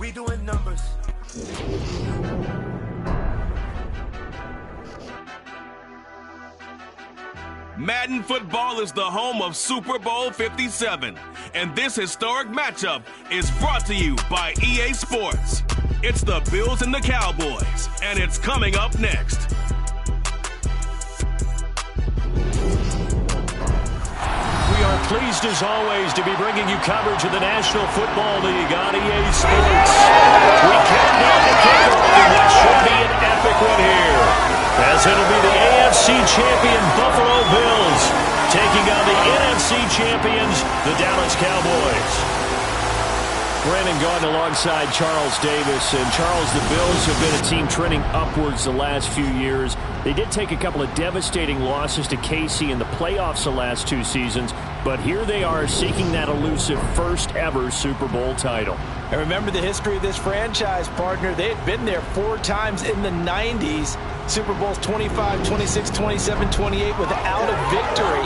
be doing numbers. Madden Football is the home of Super Bowl 57, and this historic matchup is brought to you by EA Sports. It's the Bills and the Cowboys, and it's coming up next. We are pleased, as always, to be bringing you coverage of the National Football League on EA Sports. We count down the kickoff, and that should be an epic one here, as it'll be the AFC champion Buffalo Bills taking on the NFC champions, the Dallas Cowboys. Brandon Gaudin alongside Charles Davis. And Charles, the Bills have been a team trending upwards the last few years. They did take a couple of devastating losses to KC in the playoffs the last 2 seasons, but here they are seeking that elusive first-ever Super Bowl title. And remember the history of this franchise, partner. They had been there 4 times in the 90s. Super Bowls 25, 26, 27, 28 without a victory.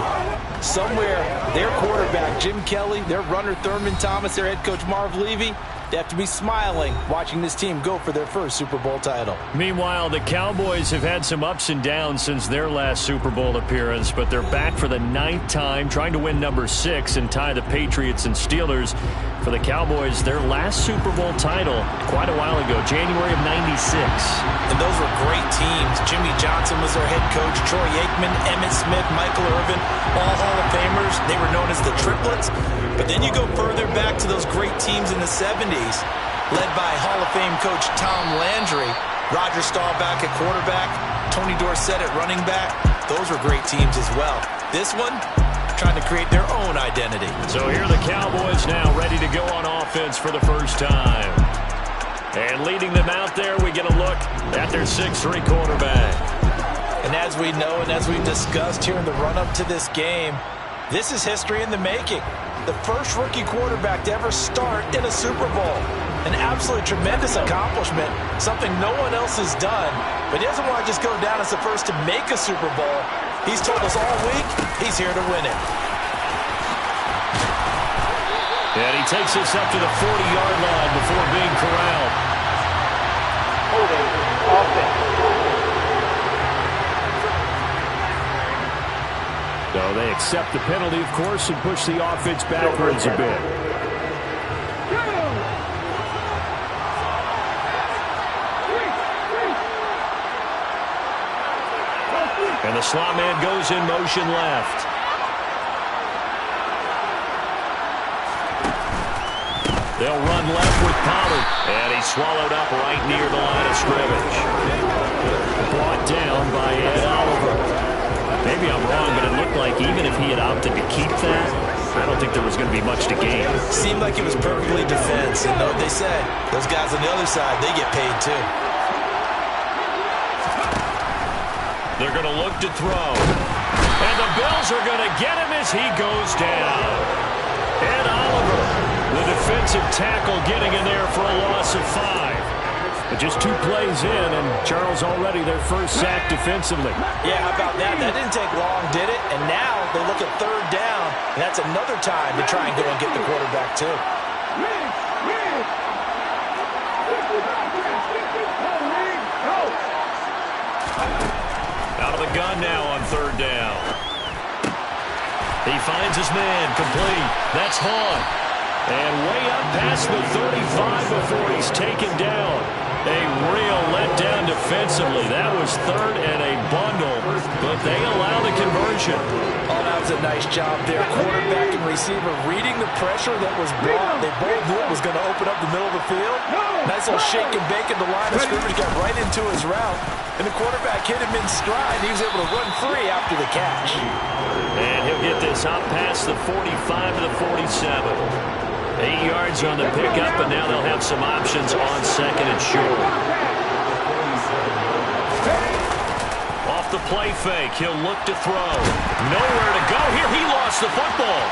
Somewhere, their quarterback, Jim Kelly, their runner, Thurman Thomas, their head coach, Marv Levy, they have to be smiling watching this team go for their first Super Bowl title. Meanwhile, the Cowboys have had some ups and downs since their last Super Bowl appearance, but they're back for the 9th time, trying to win number 6 and tie the Patriots and Steelers. For the Cowboys, their last Super Bowl title quite a while ago, January of '96. And those were great teams. Jimmy Johnson was their head coach, Troy Aikman, Emmitt Smith, Michael Irvin, all Hall of Famers. They were known as the Triplets. But then you go further back to those great teams in the 70s, led by Hall of Fame coach Tom Landry, Roger Staubach at quarterback, Tony Dorsett at running back. Those were great teams as well. This one, trying to create their own identity. So here are the Cowboys now ready to go on offense for the first time. And leading them out there, we get a look at their 6'3" quarterback. And as we know and as we've discussed here in the run-up to this game, this is history in the making. The first rookie quarterback to ever start in a Super Bowl. An absolutely tremendous accomplishment, something no one else has done. But he doesn't want to just go down as the first to make a Super Bowl. He's told us all week he's here to win it. And he takes this up to the 40-yard line before being corralled. Holding offense. So they accept the penalty, of course, and push the offense backwards a bit. And the slot man goes in motion left. They'll run left with Pollard. And he's swallowed up right near the line of scrimmage. Brought down by Ed Oliver. Maybe I'm wrong, but it looked like even if he had opted to keep that, I don't think there was going to be much to gain. Seemed like it was perfectly defense. And know what they said? Those guys on the other side, they get paid too. They're going to look to throw. And the Bills are going to get him as he goes down. Ed Oliver, the defensive tackle, getting in there for a loss of 5. But just 2 plays in, and Charles already their first sack defensively. Yeah, how about that? That didn't take long, did it? And now they look at 3rd down, and that's another time to try and go and get the quarterback too. Out of the gun now on 3rd down. He finds his man, complete. That's Hahn. And way up past the 35 before he's taken down. A real letdown defensively. That was 3rd and a bundle, but they allow the conversion. Oh, that was a nice job there. Quarterback and receiver reading the pressure that was brought. They both knew it was going to open up the middle of the field. Nice little shake and bake in the line of scrimmage, got right into his route. And the quarterback hit him in stride. He was able to run free after the catch. And he'll get this out past the 45 to the 47. 8 yards on the pickup, and now they'll have some options on 2nd and short. Off the play fake, he'll look to throw. Nowhere to go here. He lost the football.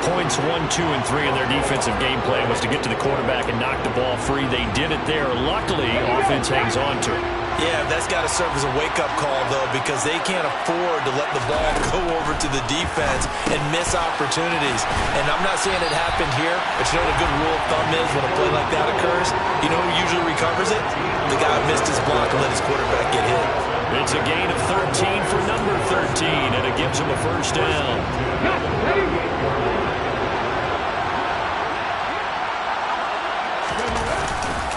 Points 1, 2, and 3 in their defensive game plan was to get to the quarterback and knock the ball free. They did it there. Luckily, offense hangs on to it. Yeah, that's got to serve as a wake-up call, though, because they can't afford to let the ball go over to the defense and miss opportunities. And I'm not saying it happened here, but you know what a good rule of thumb is when a play like that occurs? You know who usually recovers it? The guy who missed his block and let his quarterback get hit. It's a gain of 13 for number 13, and it gives him a first down.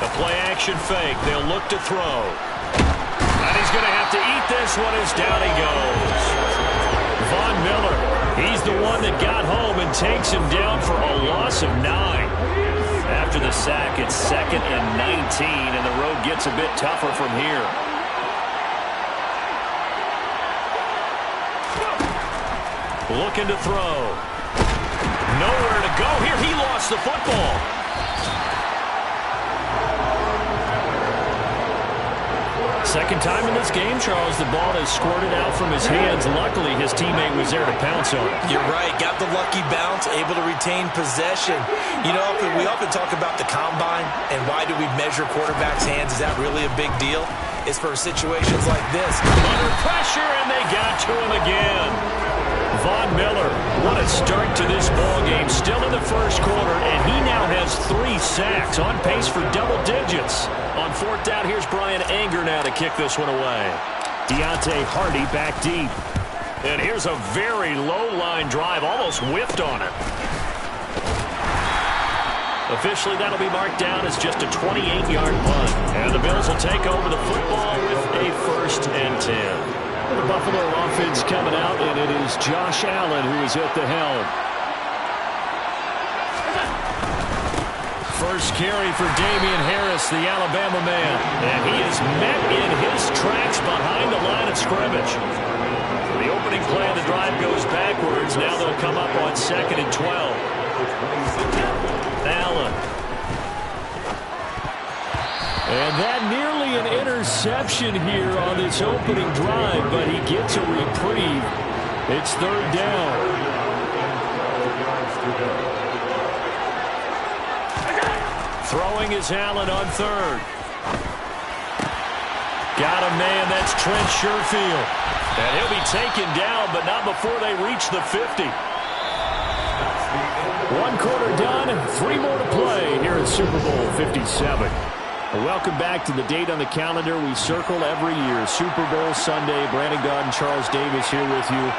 The play-action fake. They'll look to throw. And he's going to have to eat this one as down he goes. Von Miller, he's the one that got home and takes him down for a loss of 9. After the sack, it's 2nd and 19, and the road gets a bit tougher from here. Looking to throw. Nowhere to go here. He lost the football. Second time in this game, Charles, the ball has squirted out from his hands. Luckily, his teammate was there to pounce on it. You're right. Got the lucky bounce, able to retain possession. You know, we often talk about the combine and why do we measure quarterbacks' hands. Is that really a big deal? It's for situations like this. Under pressure, and they got to him again. Von Miller, what a start to this ball game. Still in the first quarter, and he now has 3 sacks, on pace for double digits. On 4th down, here's Brian Anger now to kick this one away. Deontay Hardy back deep. And here's a very low-line drive, almost whiffed on it. Officially, that'll be marked down as just a 28-yard punt. And the Bills will take over the football with a 1st and 10. The Buffalo offense coming out, and it is Josh Allen who is at the helm. First carry for Damian Harris, the Alabama man. And he is met in his tracks behind the line of scrimmage. The opening play of the drive goes backwards. Now they'll come up on 2nd and 12. Allen. And that nearly an interception here on this opening drive, but he gets a reprieve. It's 3rd down. Throwing is Allen on 3rd. Got a man, that's Trent Sherfield. And he'll be taken down, but not before they reach the 50. 1 quarter done, 3 more to play here at Super Bowl 57. Welcome back to the date on the calendar we circle every year. Super Bowl Sunday. Brandon Gaudin, Charles Davis here with you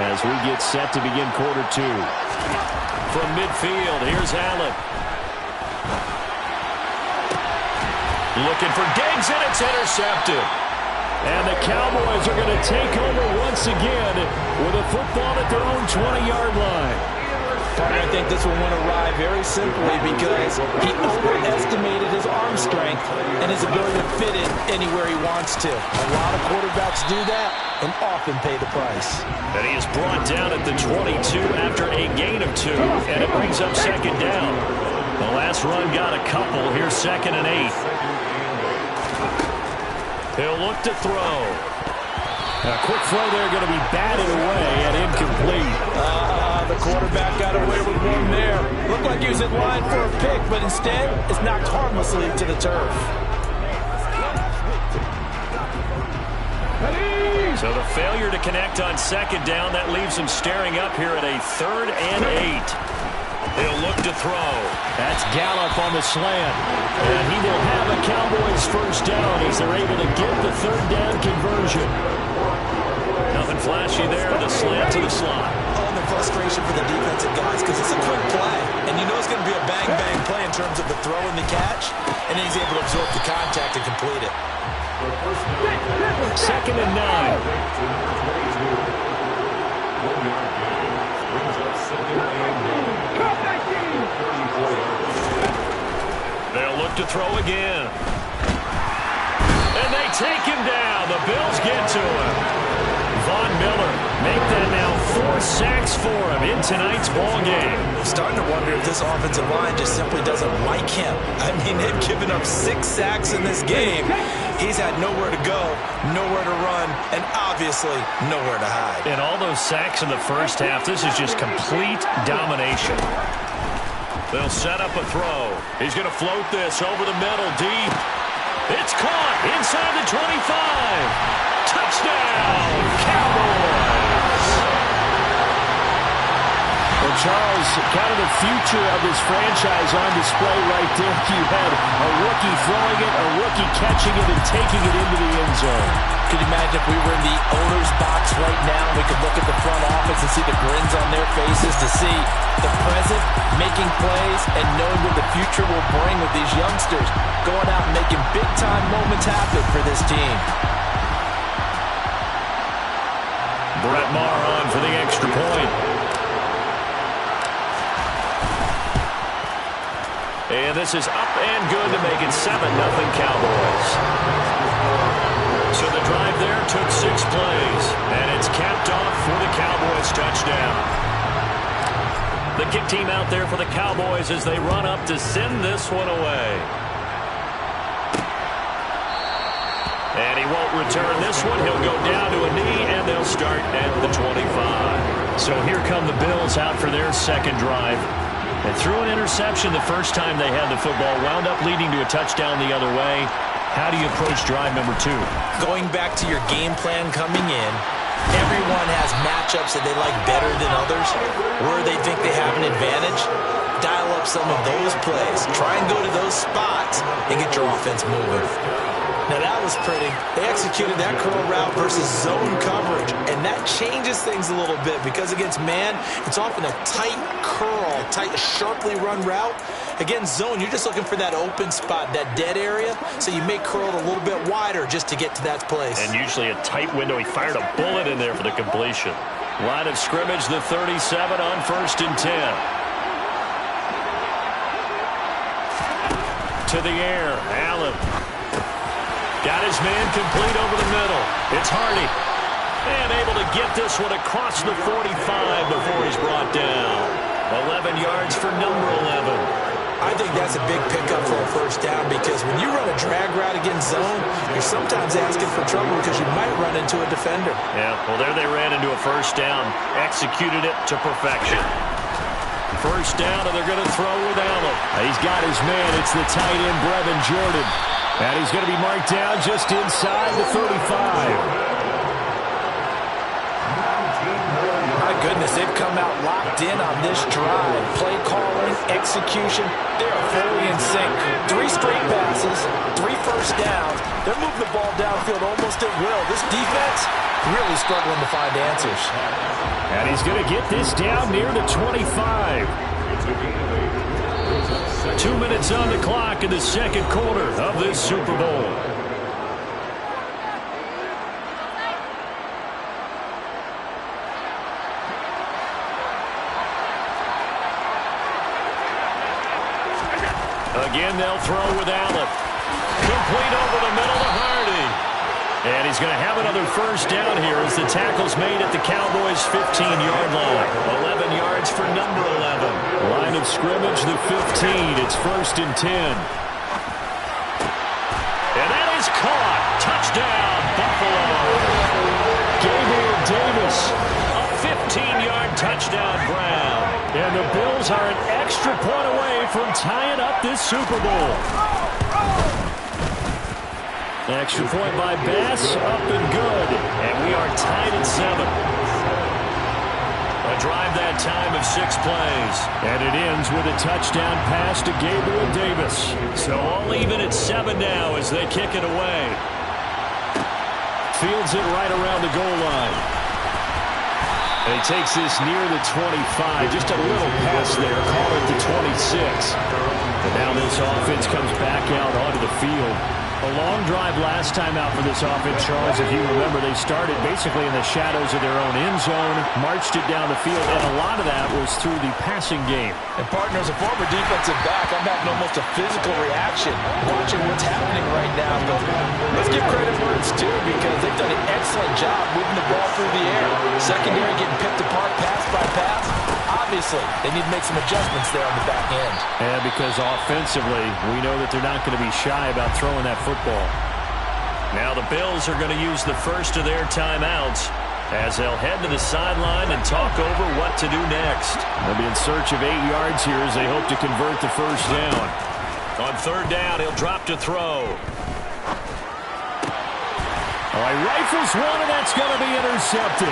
as we get set to begin quarter 2. From midfield, here's Allen. Looking for Diggs, and it's intercepted. And the Cowboys are going to take over once again with a football at their own 20-yard line. I think this one went awry very simply because he overestimated his arm strength and his ability to fit it anywhere he wants to. A lot of quarterbacks do that and often pay the price. And he is brought down at the 22 after a gain of 2, and it brings up 2nd down. The last run got a couple. Here's 2nd and 8. He'll look to throw. A quick throw there, going to be batted away and incomplete. The quarterback got away with one there. Looked like he was in line for a pick, but instead, it's knocked harmlessly to the turf. So the failure to connect on 2nd down, that leaves him staring up here at a 3rd and 8. He'll look to throw. That's Gallup on the slant. And he will have a Cowboys first down as they're able to get the 3rd down conversion. Nothing flashy there, the slant to the slot. Oh, and the frustration for the defensive guys because it's a quick play. And you know it's going to be a bang-bang play in terms of the throw and the catch. And then he's able to absorb the contact and complete it. 2nd and 9. They'll look to throw again. And they take him down. The Bills get to him. Von Miller. Make that now 4 sacks for him in tonight's ball game. Starting to wonder if this offensive line just simply doesn't like him. I mean, they've given up 6 sacks in this game. He's had nowhere to go, nowhere to run, and obviously nowhere to hide. And all those sacks in the first half, this is just complete domination. They'll set up a throw. He's going to float this over the middle, deep. It's caught inside the 25. Touchdown, Cowboys. Well, Charles, kind of the future of this franchise on display right there. You had a rookie throwing it, a rookie catching it, and taking it into the end zone. Could you imagine if we were in the owner's box right now, we could look at the front office and see the grins on their faces to see the present making plays and knowing what the future will bring with these youngsters going out and making big-time moments happen for this team. Brett Maher on for the extra point. And this is up and good to make it 7-0 Cowboys. So the drive there took 6 plays, and it's capped off for the Cowboys touchdown. The kick team out there for the Cowboys as they run up to send this one away. And he won't return this one. He'll go down to a knee, and they'll start at the 25. So here come the Bills out for their second drive. They threw an interception the first time they had the football, wound up leading to a touchdown the other way. How do you approach drive number 2? Going back to your game plan coming in, everyone has matchups that they like better than others, where they think they have an advantage. Dial up some of those plays. Try and go to those spots and get your offense moving. Now that was pretty. They executed that curl route versus zone coverage, and that changes things a little bit because against man, it's often a tight curl, tight, sharply run route. Against zone, you're just looking for that open spot, that dead area, so you may curl it a little bit wider just to get to that place. And usually a tight window. He fired a bullet in there for the completion. Line of scrimmage, the 37 on 1st and 10. To the air, Allen. Got his man complete over the middle. It's Hardy. And able to get this one across the 45 before he's brought down. 11 yards for number 11. I think that's a big pickup for a first down because when you run a drag route against zone, you're sometimes asking for trouble because you might run into a defender. Yeah, well, there they ran into a first down. Executed it to perfection. First down, and they're going to throw with Allen. He's got his man. It's the tight end, Brevin Jordan. And he's going to be marked down just inside the 35. My goodness, they've come out locked in on this drive. Play calling, execution, they are fully in sync. 3 straight passes, 3 first downs. They're moving the ball downfield almost at will. This defense really struggling to find answers. And he's going to get this down near the 25. 2 minutes on the clock in the second quarter of this Super Bowl. Again, they'll throw with Allen. Complete over the middle to Hardy. And he's going to have another first down here as the tackle's made at the Cowboys' 15-yard line. 11 yards for number 11. Line of scrimmage, the 15. It's 1st and 10. And that is caught. Touchdown, Buffalo. Gabriel Davis. A 15-yard touchdown, Brown. And the Bills are an extra point away from tying up this Super Bowl. Extra point by Bass, up and good. And we are tied at 7. A drive that time of 6 plays. And it ends with a touchdown pass to Gabriel Davis. So all even at 7 now as they kick it away. Fields it right around the goal line. And he takes this near the 25. Just a little pass there. Call it the 26. And now this offense comes back out onto the field. A long drive last time out for this offense, Charles. If you remember, they started basically in the shadows of their own end zone, marched it down the field, and a lot of that was through the passing game. And partner, as a former defensive back, I'm having almost a physical reaction watching what's happening right now. But let's give credit where it's due, because they've done an excellent job moving the ball through the air. Secondary getting picked apart pass by pass. Obviously, they need to make some adjustments there on the back end. Yeah, because offensively, we know that they're not going to be shy about throwing that football. Now the Bills are going to use the first of their timeouts as they'll head to the sideline and talk over what to do next. They'll be in search of 8 yards here as they hope to convert the first down. On third down, he'll drop to throw. All right, rifles one, and that's going to be intercepted.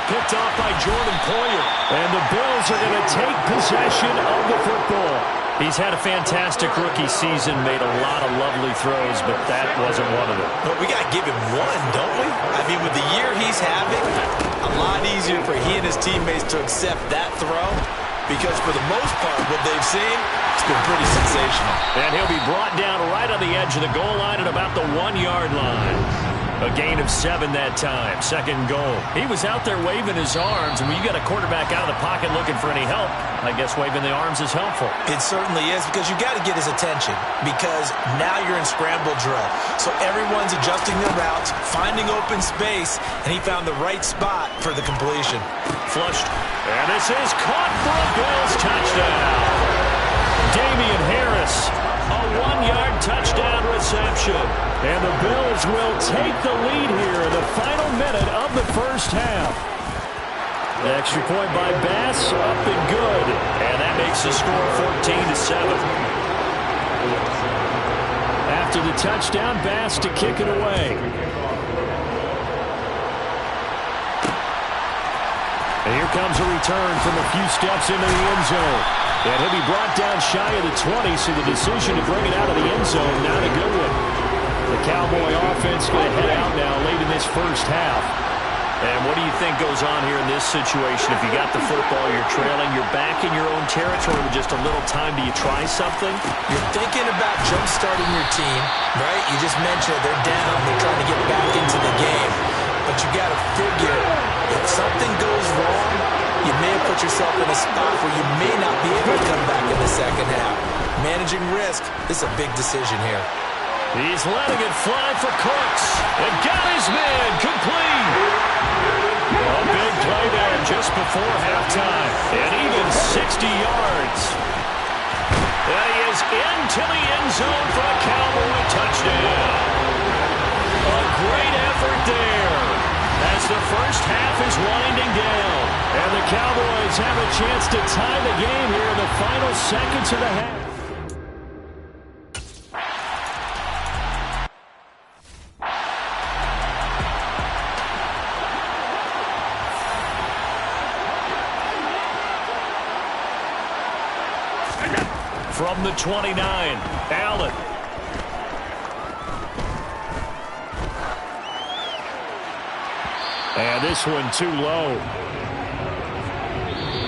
Picked off by Jordan Poyer. And the Bills are going to take possession of the football. He's had a fantastic rookie season, made a lot of lovely throws, but that wasn't one of them. But we got to give him one, don't we? I mean, with the year he's having, a lot easier for he and his teammates to accept that throw, because for the most part, what they've seen, it's been pretty sensational. And he'll be brought down right on the edge of the goal line at about the 1-yard line. A gain of 7 that time. Second goal. He was out there waving his arms, and when you got a quarterback out of the pocket looking for any help, I guess waving the arms is helpful. It certainly is, because you got to get his attention, because now you're in scramble drill. So everyone's adjusting their routes, finding open space, and he found the right spot for the completion. Flushed. And this is caught for a Bills touchdown. Damian Harris, a 1-yard touchdown reception. And the Bills will take the lead here in the final minute of the first half. The extra point by Bass, up and good. And that makes the score 14-7. After the touchdown, Bass to kick it away. And here comes a return from a few steps into the end zone. And he'll be brought down shy of the 20, so the decision to bring it out of the end zone, not a good one. The Cowboy offense going to head out now late in this first half. And what do you think goes on here in this situation? If you got the football, you're trailing, you're back in your own territory with just a little time. Do you try something? You're thinking about jump-starting your team, right? You just mentioned they're down. They're trying to get back into the game. But you got to figure, if something goes wrong, you may have put yourself in a spot where you may not be able to come back in the second half. Managing risk is a big decision here. He's letting it fly for Cooks. And got his man complete. A big play there just before halftime. And even 60 yards. And he is into the end zone for a Cowboy touchdown. A great effort there as the first half is winding down. And the Cowboys have a chance to tie the game here in the final seconds of the half. From the 29, Allen. And this one too low.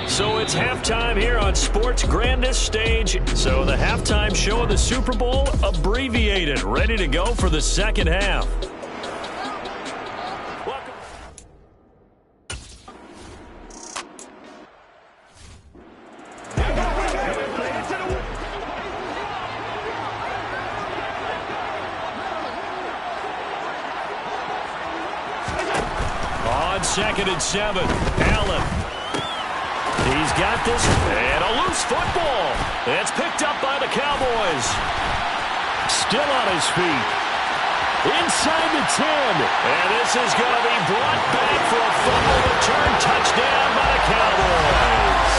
So it's halftime here on sports' grandest stage. So the halftime show of the Super Bowl, abbreviated, ready to go for the second half. Second and 7. Allen. He's got this. And a loose football. It's picked up by the Cowboys. Still on his feet. Inside the 10. And this is going to be brought back for a fumble return touchdown by the Cowboys.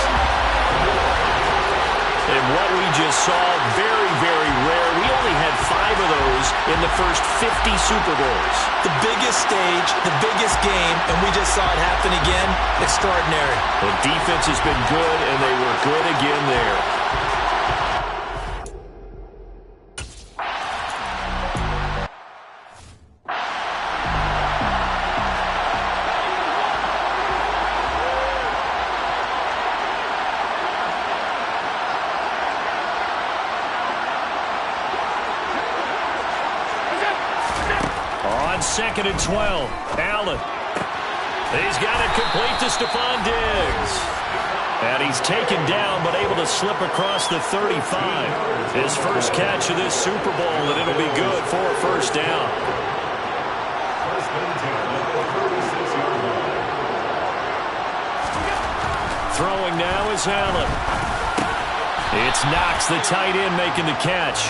And what we just saw, very, very rare. We only had 5 of those in the first 50 Super Bowls. The biggest stage, the biggest game, and we just saw it happen again. Extraordinary. The defense has been good, and they were good again there. On 2nd and 12, Allen. He's got it complete to Stephon Diggs. And he's taken down, but able to slip across the 35. His first catch of this Super Bowl, and it'll be good for a first down. Throwing now is Allen. It's Knox, the tight end, making the catch.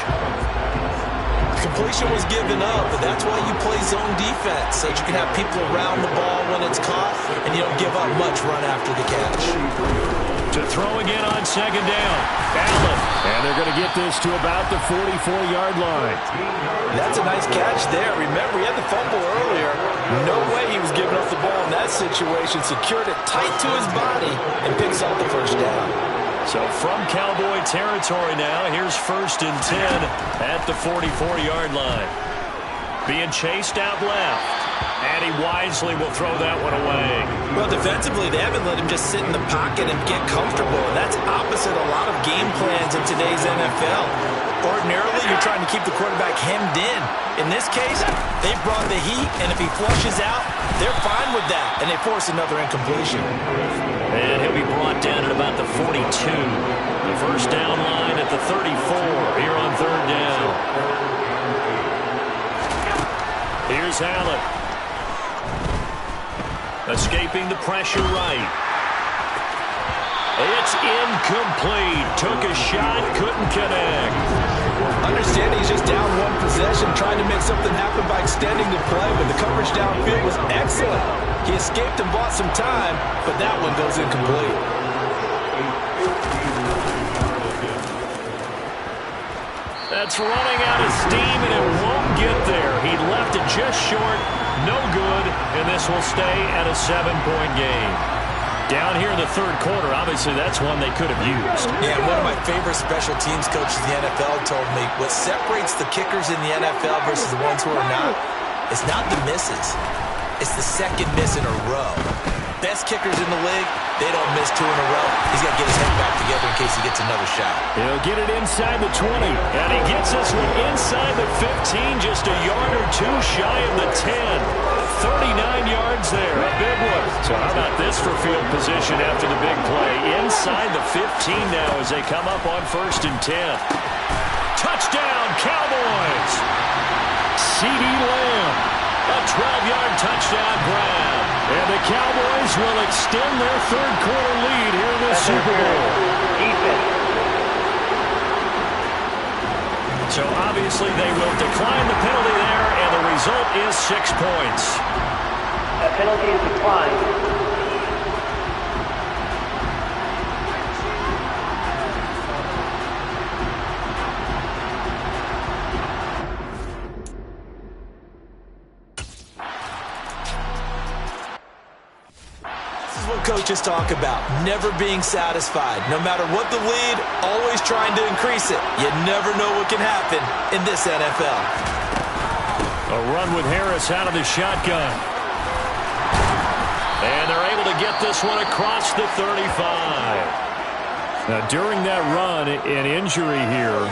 Completion was given up, but that's why you play zone defense, so that you can have people around the ball when it's caught, and you don't give up much run after the catch. To throw again on 2nd down, Allen. And they're going to get this to about the 44-yard line. That's a nice catch there. Remember, he had the fumble earlier. No way he was giving up the ball in that situation. Secured it tight to his body and picks up the first down. So from Cowboy territory now, here's 1st and 10 at the 44-yard line. Being chased out left. And he wisely will throw that one away. Well, defensively, they haven't let him just sit in the pocket and get comfortable. And that's opposite a lot of game plans in today's NFL. Ordinarily, you're trying to keep the quarterback hemmed in. In this case, they brought the heat, and if he flushes out, they're fine with that. And they force another incompletion. And he'll be brought down at about the 42. The first down line at the 34 here on 3rd down. Here's Allen. Escaping the pressure right. It's incomplete. Took a shot, couldn't connect. Understanding he's just down one possession, trying to make something happen by extending the play, but the coverage downfield was excellent. He escaped and bought some time, but that one goes incomplete. That's running out of steam, and it won't get there. He left it just short. No good, and this will stay at a 7-point game. Down here in the 3rd quarter, obviously that's one they could have used. Yeah, one of my favorite special teams coaches in the NFL told me what separates the kickers in the NFL versus the ones who are not, it's not the misses. It's the second miss in a row. Best kickers in the league, they don't miss 2 in a row. He's got to get his head back together in case he gets another shot. He'll get it inside the 20, and he gets this one inside the 15, just a yard or 2 shy of the 10. 39 yards there, a big one. So how about this for field position after the big play? Inside the 15 now as they come up on 1st and 10. Touchdown, Cowboys! CeeDee Lamb, a 12-yard touchdown grab. And the Cowboys will extend their 3rd quarter lead here in the Super Bowl. So obviously they will decline the penalty there, and the result is 6 points. A penalty is declined. Coaches talk about never being satisfied. No matter what the lead, always trying to increase it. You never know what can happen in this NFL. A run with Harris out of the shotgun. And they're able to get this one across the 35. Now, during that run, an injury here.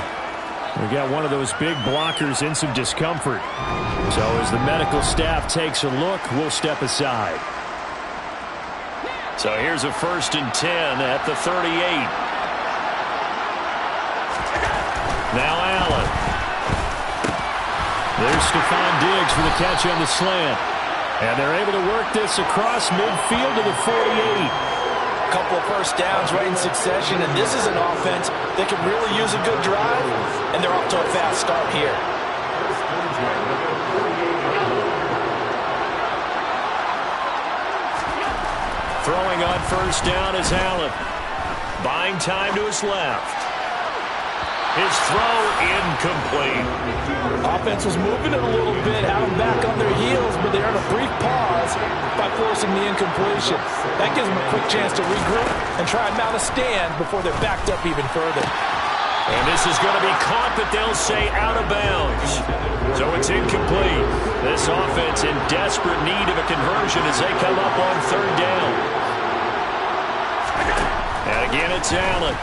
We got one of those big blockers in some discomfort. So as the medical staff takes a look, we'll step aside. So here's a 1st and 10 at the 38. Now Allen. There's Stephon Diggs for the catch on the slant. And they're able to work this across midfield to the 48. Couple of first downs right in succession, and this is an offense that can really use a good drive, and they're off to a fast start here. Throwing on 1st down is Allen. Buying time to his left. His throw incomplete. Offense was moving it a little bit, had them back on their heels, but they earned a brief pause by forcing the incompletion. That gives them a quick chance to regroup and try and mount a stand before they're backed up even further. And this is going to be caught, but they'll say out of bounds. So it's incomplete. This offense in desperate need of a conversion as they come up on 3rd down. And again, it's Allen.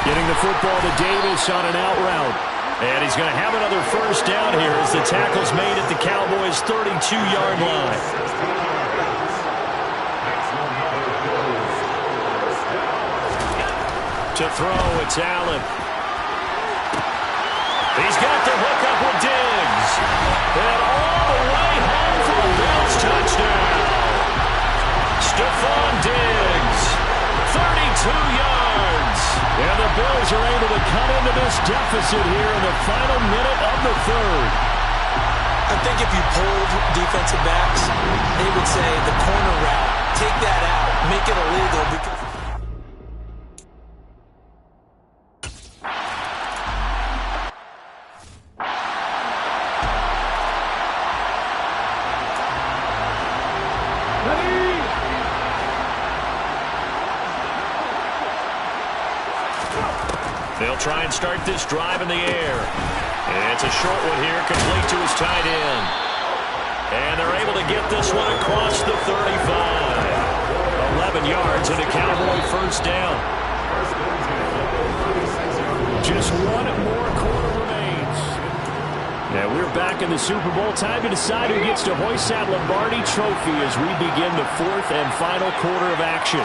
Getting the football to Davis on an out route. And he's going to have another first down here as the tackle's made at the Cowboys' 32-yard line. To throw, it's Allen. He's got the hook up with Diggs. And all the way home for a Bills touchdown. Stephon Diggs, 32 yards. And the Bills are able to cut into this deficit here in the final minute of the third. I think if you polled defensive backs, they would say the corner route, take that out, make it illegal because... They'll try and start this drive in the air. And it's a short one here, complete to his tight end. And they're able to get this one across the 35. 11 yards and a Cowboy first down. Just one more quarter remains. Now we're back in the Super Bowl. Time to decide who gets to hoist that Lombardi trophy as we begin the fourth and final quarter of action.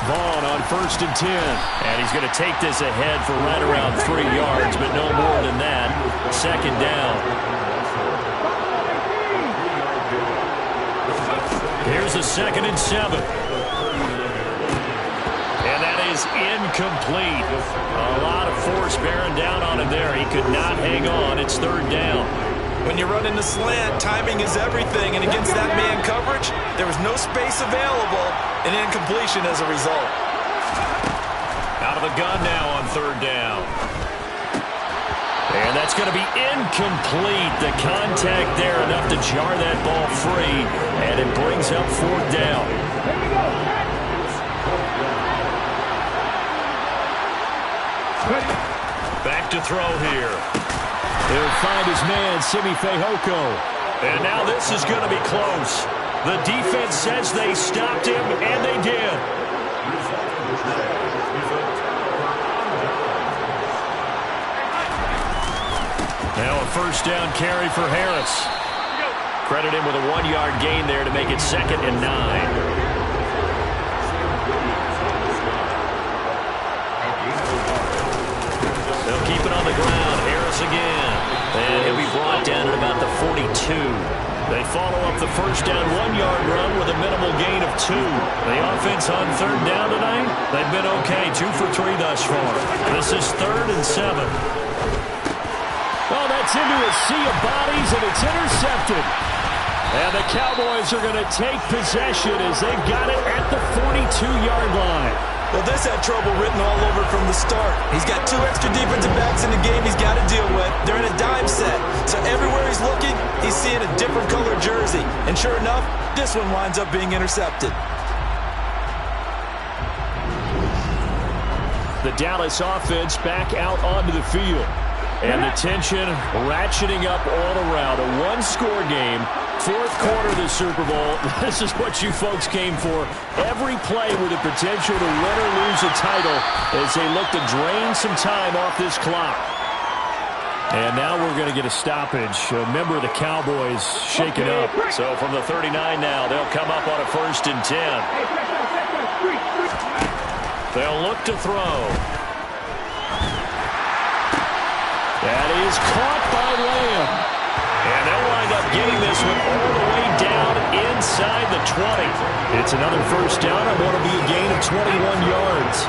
Vaughn on 1st and 10. And he's going to take this ahead for right around 3 yards, but no more than that. Second down. Here's a 2nd and 7. And that is incomplete. A lot of force bearing down on him there. He could not hang on. It's 3rd down. When you run in the slant, timing is everything, and against that man coverage, there was no space available, and incompletion as a result. Out of the gun now on 3rd down. And that's going to be incomplete. The contact there enough to jar that ball free, and it brings up 4th down. Back to throw here. He'll find his man, Simi Fehoko. And now this is going to be close. The defense says they stopped him, and they did. Now a first down carry for Harris. Credit him with a 1-yard gain there to make it 2nd and 9. They'll keep it on the ground. Harris again. And he'll be brought down at about the 42. They follow up the first down 1-yard run with a minimal gain of 2. The offense on 3rd down tonight, they've been okay. 2 for 3 thus far. This is 3rd and 7. Oh, that's into a sea of bodies, and it's intercepted. And the Cowboys are going to take possession as they've got it at the 42-yard line. Well, this had trouble written all over from the start. He's got 2 extra defensive backs in the game he's got to deal with. They're in a dime set. So everywhere he's looking, he's seeing a different color jersey. And sure enough, this one winds up being intercepted. The Dallas offense back out onto the field. And the tension ratcheting up all around. A 1-score game. 4th quarter of the Super Bowl. This is what you folks came for. Every play with the potential to win or lose a title as they look to drain some time off this clock. And now we're going to get a stoppage. A member of the Cowboys shaken up. So from the 39 now, they'll come up on a 1st and 10. They'll look to throw. That is caught by Lamb. And they'll wind up getting this one all the way down inside the 20. It's another first down. I want to be a gain of 21 yards.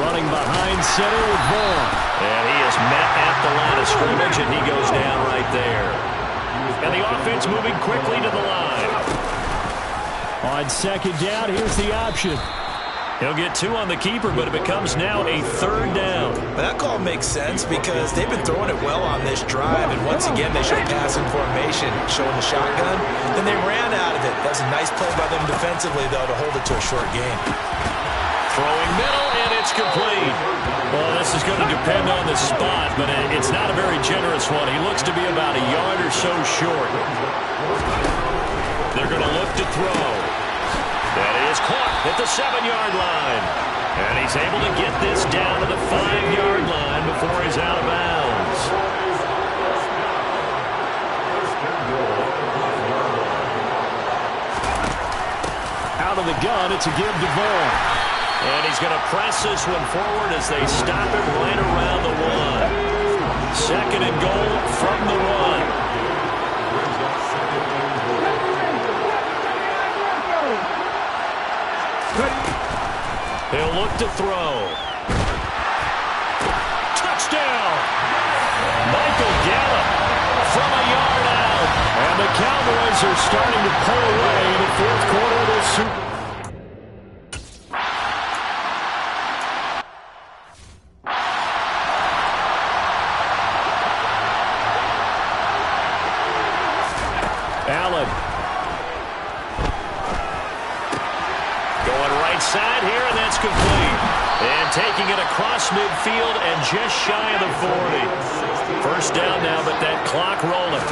Running behind center with Vaughn. And he is met at the line of scrimmage, and he goes down right there. And the offense moving quickly to the line. On 2nd down, here's the option. He'll get 2 on the keeper, but it becomes now a 3rd down. That call makes sense because they've been throwing it well on this drive, and once again they showed passing formation, showing the shotgun. Then they ran out of it. That was a nice play by them defensively, though, to hold it to a short game. Throwing middle, and it's complete. Well, this is going to depend on the spot, but it's not a very generous one. He looks to be about a yard or so short. They're going to look to throw. That is is caught at the 7-yard line. And he's able to get this down to the 5-yard line before he's out of bounds. Out of the gun, it's a give to Vaughn. And he's going to press this one forward as they stop it right around the 1. Second and goal from the 1. He'll look to throw. Touchdown! Michael Gallup from a yard out. And the Cowboys are starting to pull away in the fourth quarter of this Super Bowl. Allen. Going right side here, and that's complete. And taking it across midfield and just shy of the 40. First down now, but that clock rolling.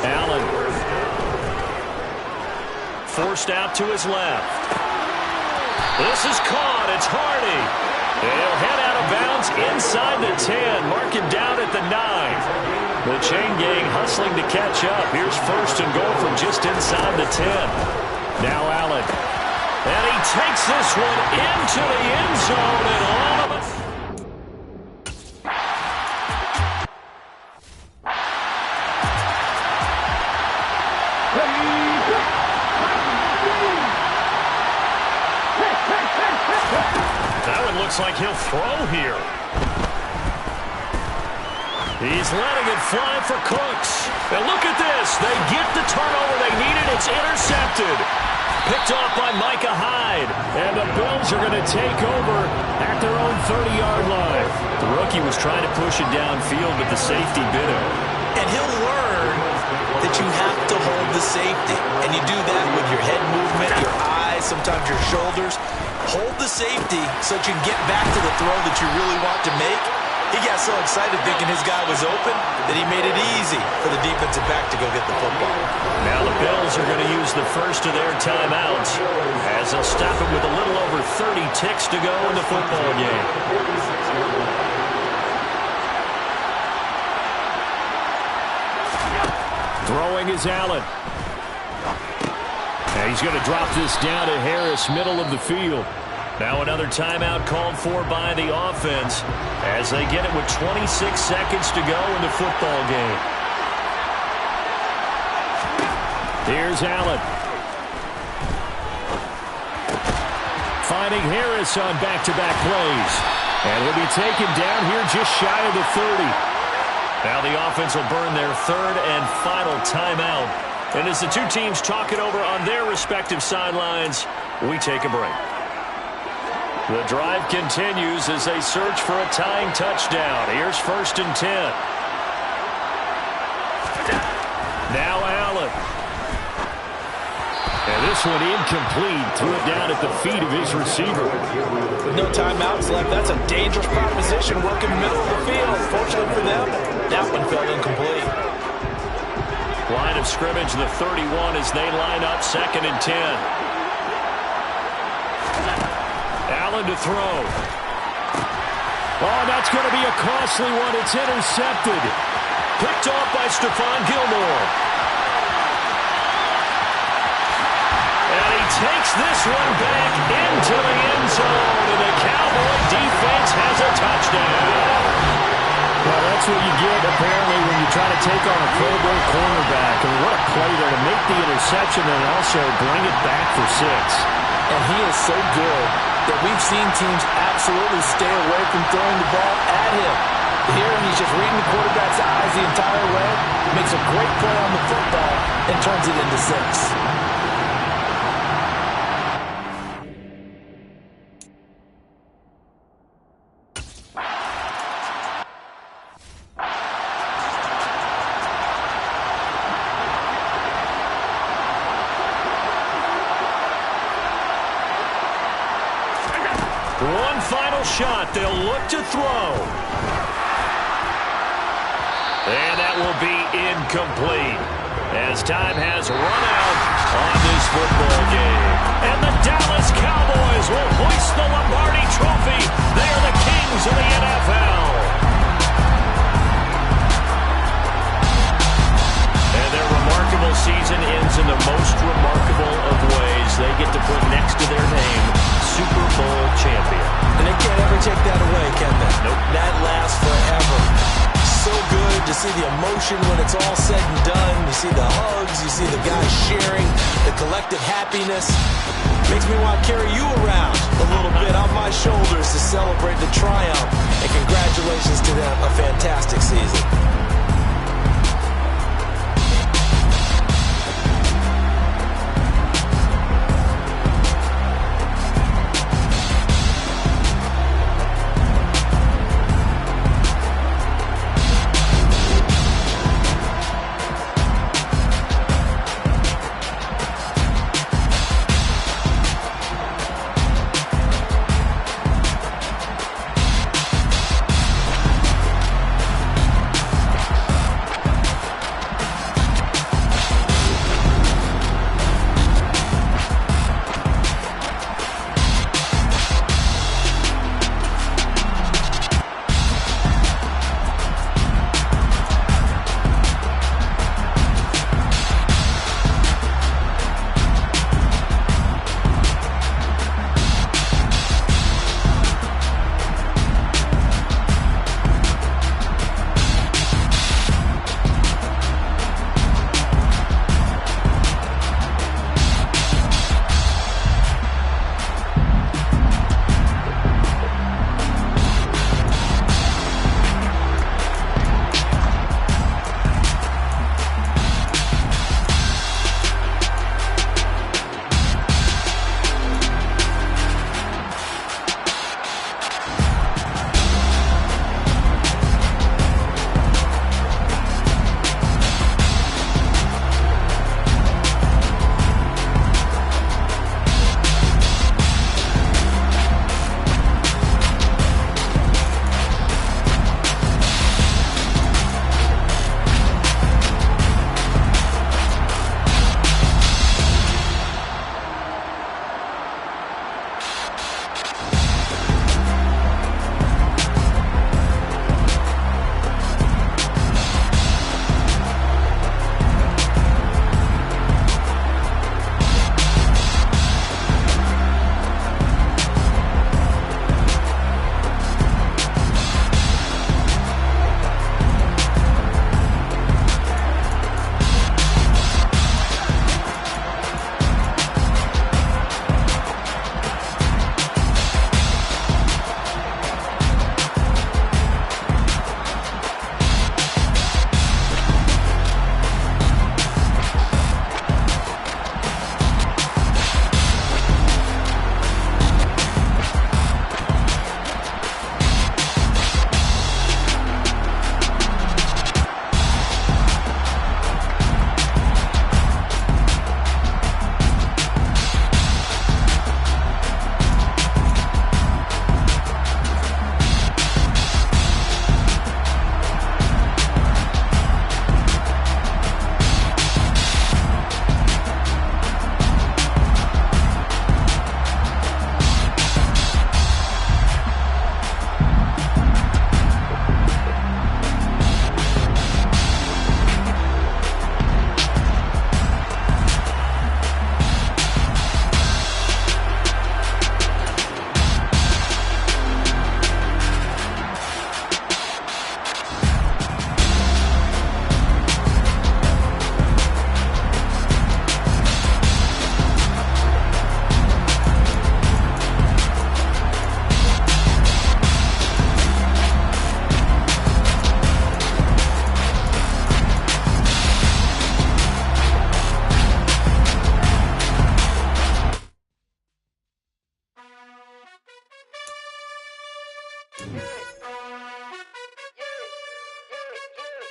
Allen. Forced out to his left. This is caught. It's Hardy. They'll head out of bounds inside the 10. Mark him down at the 9. The chain gang hustling to catch up. Here's first and goal from just inside the 10. Now Allen. And he takes this one into the end zone, and all of it. That one looks like he'll throw here. He's letting it fly for Cooks. And look at this. They get the turnover they needed. It's intercepted. Picked off by Micah Hyde. And the Bills are going to take over at their own 30-yard line. The rookie was trying to push it downfield, but the safety bit him. And he'll learn that you have to hold the safety. And you do that with your head movement, your eyes, sometimes your shoulders. Hold the safety so that you can get back to the throw that you really want to make. He got so excited thinking his guy was open that he made it easy for the defensive back to go get the football. Now the Bills are going to use the first of their timeouts as they'll stop it with a little over 30 ticks to go in the football game. Throwing is Allen. And he's going to drop this down to Harris, middle of the field. Now another timeout called for by the offense as they get it with 26 seconds to go in the football game. Here's Allen. Finding Harris on back-to-back plays. And he'll be taken down here just shy of the 30. Now the offense will burn their third and final timeout. And as the two teams talk it over on their respective sidelines, we take a break. The drive continues as they search for a tying touchdown. Here's first and 10. Now Allen. And this one incomplete. Threw it down at the feet of his receiver. With no timeouts left, that's a dangerous proposition working middle of the field. Fortunately for them, that one fell incomplete. Line of scrimmage, the 31 as they line up second and 10. Allen to throw. Oh, that's going to be a costly one. It's intercepted. Picked off by Stephon Gilmore. And he takes this one back into the end zone. And the Cowboy defense has a touchdown. Well, that's what you get, apparently, when you try to take on a Pro Bowl cornerback. And what a play there to make the interception and also bring it back for 6. And he is so good that we've seen teams absolutely stay away from throwing the ball at him. Here, he's just reading the quarterback's eyes the entire way, makes a great play on the football, and turns it into 6. One final shot. They'll look to throw. And that will be incomplete. as time has run out on this football game. And the Dallas Cowboys will hoist the Lombardi Trophy. They are the kings of the NFL. And their remarkable season ends in the most remarkable of ways. They get to put next to their name, Super Bowl champion. And they can't ever take that away, can they? Nope. That lasts forever. So good to see the emotion when it's all said and done. You see the hugs, you see the guys sharing, the collective happiness. Makes me want to carry you around a little bit on my shoulders to celebrate the triumph. And congratulations to them, a fantastic season.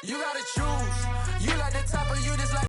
You gotta choose. You like the top or you just like